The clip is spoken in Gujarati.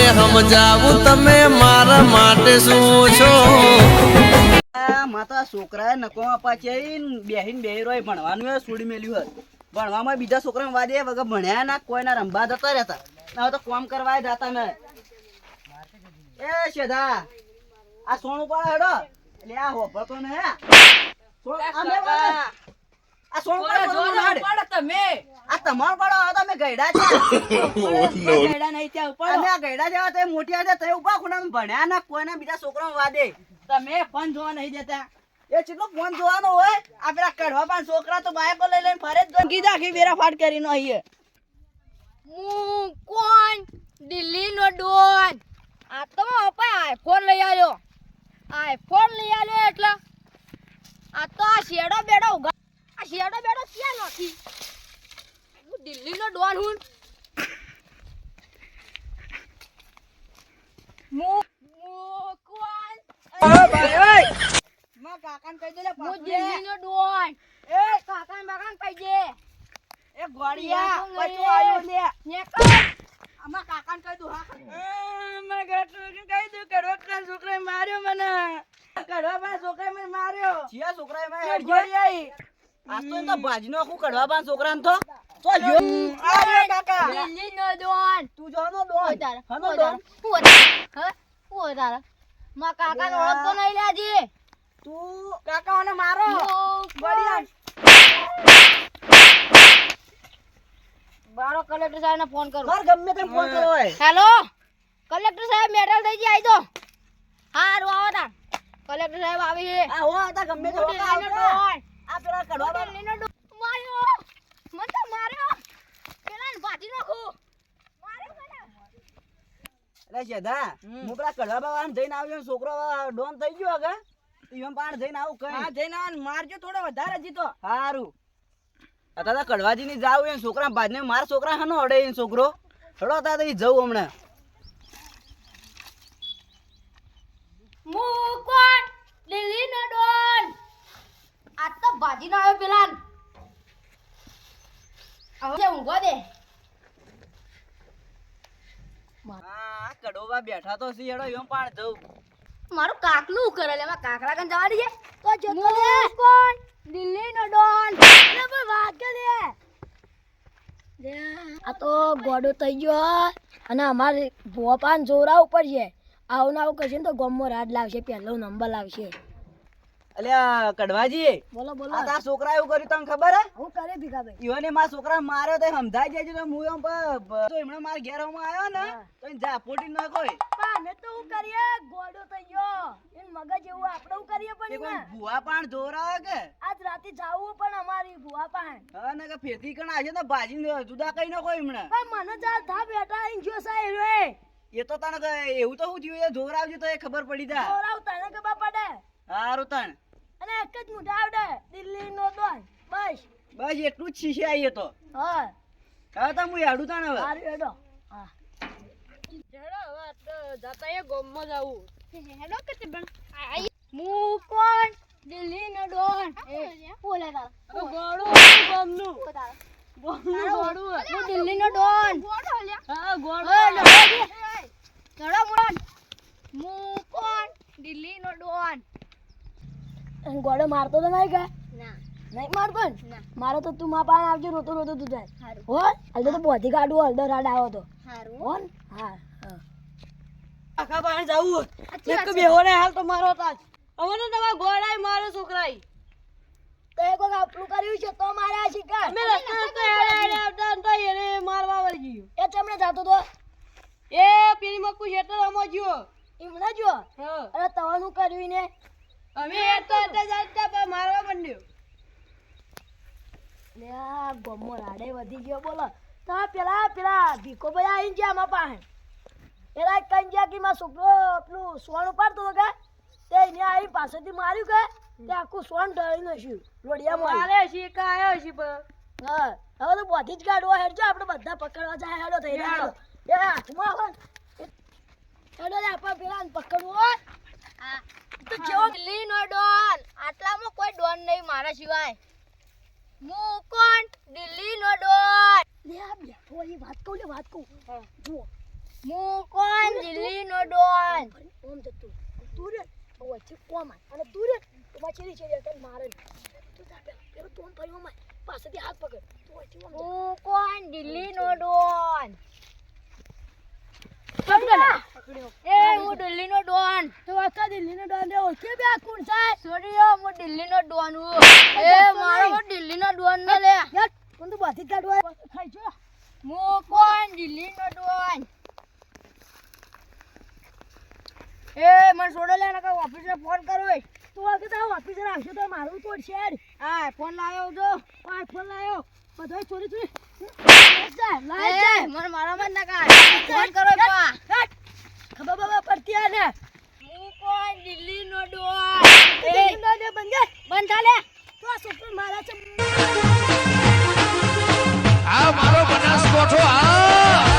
તમને સમજાવું તમે મારા માટે શું છો. માતા છોકરાએ નકો પાછી બેહીન બેહીરોય ભણવાનું છોડી મેલ્યું હતું. ભણવામાં બીજા છોકરા વાદે વગર ભણ્યા ના કોઈના રંબા જતા રહેતા. હવે તો કામ કરવા જતા ને. એ શેધા આ સોનું પાડો હેડો એટલે આ હોભતો ને આ સોનું પાડો તમે આ તમારો પાડો હવે તમે ગયડા છે. ગયડા નહીં ત્યાં ઉપર અમે આ ગયડા જેવા તે મોટી હતા તે ઉભા ખૂણામાં ભણ્યા ના કોઈના બીજા છોકરા વાદે તમે ફોન જોવા નહીં દેતા. એ કેટલો ફોન જોવાનો હોય આ પેલા કઢવા પાન છોકરા તો બાયકો લઈ લઈને ફરે જ કીધા કે વેરા ફાટ કરીને આઈએ. હું કોણ દિલ્હી નો ડોન. આ તો અપા આઈફોન લઈ આવ્યો. આઈફોન લઈ આવ્યો એટલે આ તો આ શેડો બેડો ઉગા આ શેડો બેડો ક્યાં નથી. હું દિલ્હી નો ડોન હું. કાકાને કહી દે લે હું દિલ્હી નો ડોન. એ કાકાને બાકાને કહી દે. એ ગોળિયા બચો આયો લે નેકળ. અમાર કાકાને કહી દઉં હા મેં કહી દઉં કડવા કાન છોકરાએ માર્યો મને. કડવા પાન છોકરાએ મને માર્યો. જીયા છોકરાએ મને હેડ ગોળિયાઈ આ તો ભાજીનો આખું કડવા પાન છોકરાને તો જો આરે કાકા દિલ્હી નો ડોન. તું જોનો ડોન હનો ડોન હું તારા માં કાકાને ઓળખતો નહીં લાજી. તું કાકાઓને મારો ગોળિયા બારો કલેક્ટર સાહેબ ને ફોન કરો. માર ગમે તેમ ફોન કરો હોય. હેલો કલેક્ટર સાહેબ મેડલ થઈ ગઈ આવી દો. હારું આવો તા કલેક્ટર સાહેબ આવી છે. આ હો આતા ગમે તે હોકા આવતો આ પેલા કડવા પાન માર્યો મને તો માર્યો પેલા ભાજી નાખું માર્યો મને. અરે શેધા હું પેલા કડવા બાવાને જઈને આવ્યો છોકરો ડોન થઈ ગયો હગે ઈવન પાણ જઈને આવું કઈ હા જઈને આવ મારજો થોડો વધારે જીતો હારું અત્યારે કડવાજી ની જાવ એ છોકરા બાજને મારા છોકરા હનો અડે એ છોકરો થોડો અત્યારે જવું હમણાં હું કોણ દિલ્હી નો ડોન. આ તો ભાજી ના આવ્યો પેલા હવે ઊંઘો દે. હા કડોબા બેઠા તો સી હેડો ઈવન પાણ જવું મારું કાકલું કરે લે કાકડા કન જવા દઈએ તો જતો રે. કોણ દિલ્હી નો ડોન. અરે પણ વાત કે લે આ તો ગોડો થઈ ગયો અને અમારે ભોપાન જોરા ઉપર છે. આવું આવું કશે ને તો ગોમમાં રાડ લાવશે પહેલો નંબર લાવશે. અલ્યા કડવાજી બોલો બોલો આ તાર છોકરા એવું કર્યું તમને ખબર હે હું કરે ભીખાભાઈ. ઈવને મારા છોકરા માર્યો તો સમજાઈ જાય તો હું એમ તો એમણે મારા ઘેર આવ્યો ને તો જા પોટી ન કોઈ અમે તો હું કરીએ ગોડો થઈ ગયો એન મગજ એવું આપણે હું કરીએ પણ કોઈ ભુવા પાણ જોરાવે કે આજ રાતે જાવું પણ અમારી ભુવા પાણ હા ને કે ફેતી કણ આવશે ને ભાજી જુદા કઈ ન કોઈ એમણે પણ મને જા થા બેટા ઇન જો સાહેબ રે એ તો તને એવું તો હું થયું એ જોરાવજો તો એ ખબર પડી જા જોરાવ તને ખબર પડે. હારું તણ અને એક જ મુઠા આવડે દિલ્હી નો ડોન બસ બસ એટલું જ શીશે આવીએ તો હા હવે તો હું હેડું તણ હવે સારું હેડો હા હેડો હવે તો જાતા એ ગોમમાં જાવું હેડો કે તે બન હું કોણ દિલ્હી નો ડોન એ બોલે તાર ગોડો ગોમનું ગોમનું ગોડું હું દિલ્હી નો ડોન ગોડો લે હા ગોડો હેડો મુરાદ હું કોણ દિલ્હી નો ડોન. ગોડો મારતો તો નહીં કે ના નહીં મારતો ને મારો તો તું માં પાસે આવજો રોતો રોતો તું જાય હો હલદો તો બોધી કાઢું હલદો રાડ આવ્યો તો હો હા હા આખા પાણી જાવું એક બેહો ને હાલ તો મારો તાજ હવે તો તમારા ગોળાઈ મારો છોકરાઈ તો એક વખત આપણું કર્યું છે તો માર્યા શિકાર અમે રસ્તે તો હેડે આવતા તો એને મારવા વળી ગયો એ ચમણે જાતો તો એ પેલી મક્કુ શેટર અમો ગયો એમને જો હા અરે તવાનું કર્યું ને અમે તો જાતા પણ મારવા માંડ્યો લે આ ગમો રાડે વધી ગયો બોલો તો પેલા ભીકો ભાઈ આવીને ગયા આમાં પાસે એલા કઈ ગયા કે માં છોકરો પેલું સોન ઉપાડતો હતો કે તે એને આવી પાછળથી માર્યું કે તે આખું સોન ઢળી નાખ્યું લોડિયામાં મારે શીકા આવ્યો છે હા હવે તો બધી જ ગાડવા હેડજો આપણે બધા પકડવા જાય હેડો થઈ રહ્યો એ હાથમાં આવે હેડો લે આપણે પેલા પકડવું હોય તો જેવો દિલ્હી નો ડોન આટલામાં કોઈ ડોન નહીં મારા સિવાય. હું કોણ દિલ્હી નો ડોન લે આ બેઠો એ વાત કહું જુઓ હું કોણ દિલ્હીનો ડોન ઓમ જતું તું રે વચ્ચે કોમ અને તું રે તો મારી ચેરી તને મારે તું જા પેલો તું ભાઈ ઓમ પાછળથી હાથ પકડ તું વચ્ચે ઓમ હું કોણ દિલ્હીનો ડોન એ હું દિલ્હીનો ડોન તો આખા દિલ્હીનો ડોન રે ઓકે બે આ કોણ છે સોરી હું દિલ્હીનો ડોન હું એ મારો હું દિલ્હીનો ડોન ન લે યાર કોણ તું બાથી કાઢવા ખાઈ જો હું કોણ દિલ્હીનો ડોન એ મને છોડો લે નકા ઓફિસને ફોન કરો તું આ કે તારો ઓફિસર આવશે તો મારું તોડશે આ ફોન લાવ્યો જો આ ફોન લાવ્યો બધો ચોરી ચોરી લાય મને મારામાં જ નકા ફોન કરો પા ખબર બાબા પડતી આ ને હું કોણ દિલ્હીનો ડોન એ બંધ ચાલે તો આ છોકરો મારા છે આ મારો બનાસકોઠો આ